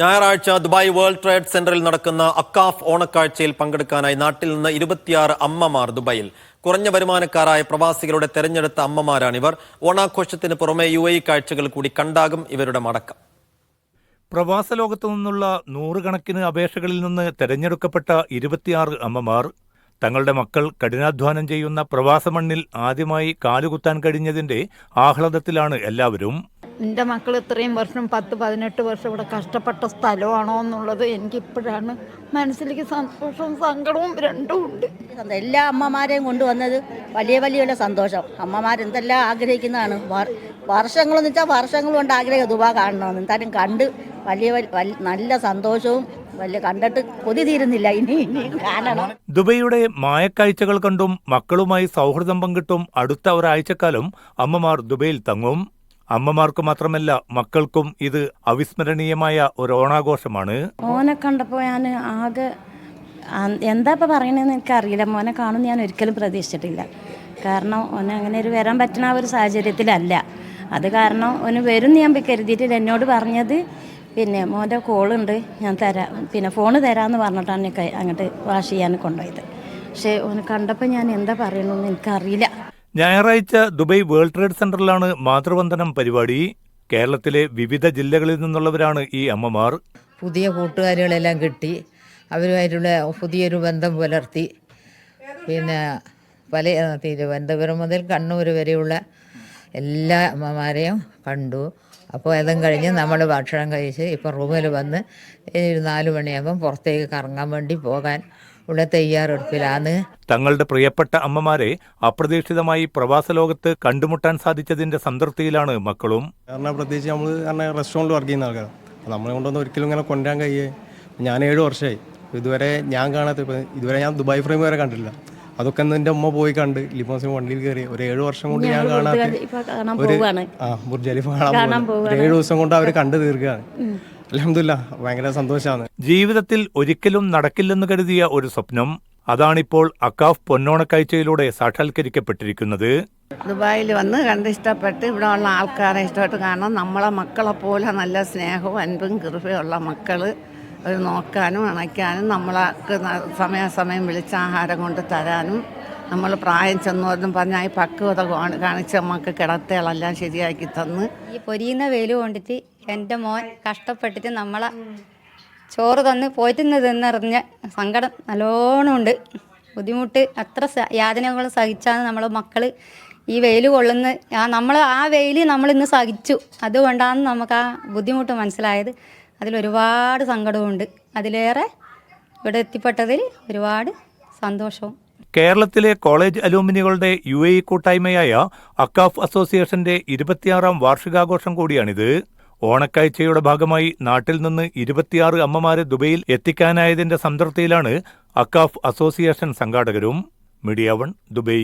ഞായറാഴ്ച Dubai world trade സെന്ററിൽ നടക്കുന്ന അക്കാഫ് ഓണക്കാഴ്ചയിൽ പങ്കെടുക്കാനായി നാട്ടിൽ നിന്ന് 26 അമ്മമാർ ദുബായിൽ. കുറഞ്ഞ വരുമാനക്കാരായ പ്രവാസികളുടെ തെരഞ്ഞെടുത്ത അമ്മമാരാണിവർ. ഓണാഘോഷത്തിന് പുറമെ UAE കാഴ്ചകൾ കൂടി കണ്ടാകും ഇവരുടെ മടക്കം. പ്രവാസ ലോകത്തു നിന്നുള്ള നൂറുകണക്കിന് അപേക്ഷകളിൽ നിന്ന് തെരഞ്ഞെടുക്കപ്പെട്ട 26 അമ്മമാർ തങ്ങളുടെ മക്കൾ കഠിനാധ്വാനം ചെയ്യുന്ന പ്രവാസ മണ്ണിൽ ആദ്യമായി കാലുകുത്താൻ കഴിഞ്ഞതിന്റെ ആഹ്ലാദത്തിലാണ് എല്ലാവരും. എൻ്റെ മക്കൾ ഇത്രയും വർഷം 10-18 വർഷം ഇവിടെ കഷ്ടപ്പെട്ട സ്ഥലമാണോ എന്നുള്ളത് എനിക്കിപ്പോഴാണ് മനസ്സിലേക്ക് സന്തോഷവും സങ്കടവും രണ്ടും ഉണ്ട്. എല്ലാ അമ്മമാരെയും കൊണ്ടുവന്നത് വലിയ സന്തോഷം. അമ്മമാരെന്തെല്ലാം ആഗ്രഹിക്കുന്നതാണ്. വർഷങ്ങളെന്ന് വെച്ചാൽ വർഷങ്ങൾ കൊണ്ട് ആഗ്രഹിക്കുക ദുബായ് കാണണമെന്ന്. എന്തായാലും കണ്ട് നല്ല സന്തോഷവും കണ്ടിട്ട് കൊതി തീരുന്നില്ല. ഇനിയും കാണണം. ദുബൈയുടെ മായക്കാഴ്ചകൾ കണ്ടും മക്കളുമായി സൗഹൃദം പങ്കിട്ടും അടുത്ത ഒരാഴ്ചക്കാലം അമ്മമാർ ദുബൈയിൽ തങ്ങും. അമ്മമാർക്ക് മാത്രമല്ല മക്കൾക്കും ഇത് അവിസ്മരണീയമായ ഒരു ഓണാഘോഷമാണ്. മോനെ കണ്ടപ്പോൾ ഞാൻ ആകെ എന്താ ഇപ്പം പറയണതെന്ന് എനിക്കറിയില്ല. മോനെ കാണും ഞാൻ ഒരിക്കലും പ്രതീക്ഷിച്ചിട്ടില്ല. കാരണം ഓനെ അങ്ങനെ ഒരു വരാൻ പറ്റുന്ന ഒരു സാഹചര്യത്തിലല്ല. അത് കാരണം ഓന് വരും ഞാൻ കരുതിയിട്ടില്ല. എന്നോട് പറഞ്ഞത് മോൻ്റെ കോളുണ്ട് ഞാൻ തരാം, ഫോണ് തരാമെന്ന് പറഞ്ഞിട്ടാണ് അങ്ങോട്ട് വാഷ് ചെയ്യാൻ കൊണ്ടുപോയത്. പക്ഷേ ഓന് കണ്ടപ്പോൾ ഞാൻ എന്താ പറയണമെന്ന് എനിക്കറിയില്ല. ഞായറാഴ്ച ദുബായ് വേൾഡ് ട്രേഡ് സെന്ററിലാണ് മാതൃവന്ദനം പരിപാടി. കേരളത്തിലെ വിവിധ ജില്ലകളിൽ നിന്നുള്ളവരാണ് ഈ അമ്മമാർ. പുതിയ കൂട്ടുകാരികളെല്ലാം കിട്ടി, അവരുമായിട്ടുള്ള പുതിയൊരു ബന്ധം പുലർത്തി. പല തിരുവനന്തപുരം മുതൽ കണ്ണൂർ വരെയുള്ള എല്ലാ അമ്മമാരെയും കണ്ടു. അപ്പോൾ അതും കഴിഞ്ഞ് നമ്മൾ ഭക്ഷണം കഴിച്ച് ഇപ്പോൾ റൂമിൽ വന്ന് 4 മണിയാകുമ്പം പുറത്തേക്ക് കറങ്ങാൻ വേണ്ടി പോകാൻ ഇവിടെ തയ്യാറെടുപ്പിലാണ്. തങ്ങളുടെ പ്രിയപ്പെട്ട അമ്മമാരെ അപ്രതീക്ഷിതമായി പ്രവാസ ലോകത്ത് കണ്ടുമുട്ടാൻ സാധിച്ചതിന്റെ സംതൃപ്തിയിലാണ് മക്കളും. കാരണം പ്രത്യേകിച്ച് നമ്മൾ റെസ്റ്റോറൻറ്റിൽ വർക്ക് ചെയ്യുന്ന ആൾക്കാരാണ്. നമ്മളെ കൊണ്ടൊന്നും ഒരിക്കലും ഇങ്ങനെ കൊണ്ടുവരാൻ കഴിയേ. ഞാൻ 7 വർഷമായി ഇതുവരെ ഞാൻ ഇതുവരെ ഞാൻ ദുബായ് ഫ്രെയിം വരെ കണ്ടില്ല. അതൊക്കെ എൻ്റെ ഉമ്മ പോയി കണ്ട് ലിമോസിൻ വണ്ടിയിൽ കയറി 7 വർഷം കൊണ്ട് ഞാൻ കാണാത്ത ബുർജ് ഖലീഫ കാണാൻ പോകും. 7 ദിവസം കൊണ്ട് അവർ കണ്ടു തീർക്കുകയാണ്. അൽഹംദുലില്ലാ, ഭയങ്കര സന്തോഷമാണ്. ജീവിതത്തിൽ ഒരിക്കലും നടക്കില്ലെന്ന് കരുതിയ ഒരു സ്വപ്നം അതാണിപ്പോൾ അക്കാഫ് പൊന്നോണക്കാഴ്ചയിലൂടെ സാക്ഷാത്കരിക്കപ്പെട്ടിരിക്കുന്നത്. ദുബായിൽ വന്ന് കണ്ട് ഇഷ്ടപ്പെട്ട് ഇവിടെ ഉള്ള ആൾക്കാരെ ഇഷ്ടപ്പെട്ട് കാണാൻ നമ്മളെ മക്കളെ പോലെ നല്ല സ്നേഹവും അൻപും കൃപയുള്ള മക്കൾ അവർ നോക്കാനും അണയ്ക്കാനും നമ്മളെ സമയാസമയം വിളിച്ച് ആഹാരം കൊണ്ട് തരാനും നമ്മൾ പ്രായം ചെന്നോന്നും പറഞ്ഞാൽ ഈ പക്വത കാണിച്ച് നമുക്ക് കിടത്തകളെല്ലാം ശരിയാക്കി തന്ന് ഈ പൊരിയുന്ന വെയിൽ കൊണ്ടിട്ട് എൻ്റെ മോൻ കഷ്ടപ്പെട്ടിട്ട് നമ്മളെ ചോറ് തന്ന് പോറ്റുന്നതെന്നറിഞ്ഞ സങ്കടം നല്ലോണം ഉണ്ട്. ബുദ്ധിമുട്ട് അത്ര യാതനകൾ സഹിച്ചാണ് നമ്മളെ മക്കൾ ഈ വെയിൽ കൊള്ളുന്ന നമ്മൾ ആ വെയിൽ നമ്മളിന്ന് സഹിച്ചു. അതുകൊണ്ടാണ് നമുക്ക് ആ ബുദ്ധിമുട്ട് മനസ്സിലായത്. അതിലൊരുപാട് സങ്കടമുണ്ട്. അതിലേറെ ഇവിടെ എത്തിപ്പെട്ടതിൽ ഒരുപാട് സന്തോഷവും. കേരളത്തിലെ കോളേജ് അലൂമിനികളുടെ UAE കൂട്ടായ്മയായ അക്കാഫ് അസോസിയേഷന്റെ 26ാം വാർഷികാഘോഷം കൂടിയാണിത്. ഓണക്കാഴ്ചയുടെ ഭാഗമായി നാട്ടിൽ നിന്ന് 26 അമ്മമാരെ ദുബൈയിൽ എത്തിക്കാനായതിന്റെ സംതൃപ്തിയിലാണ് അക്കാഫ് അസോസിയേഷൻ സംഘാടകരും. Media 1 Dubai.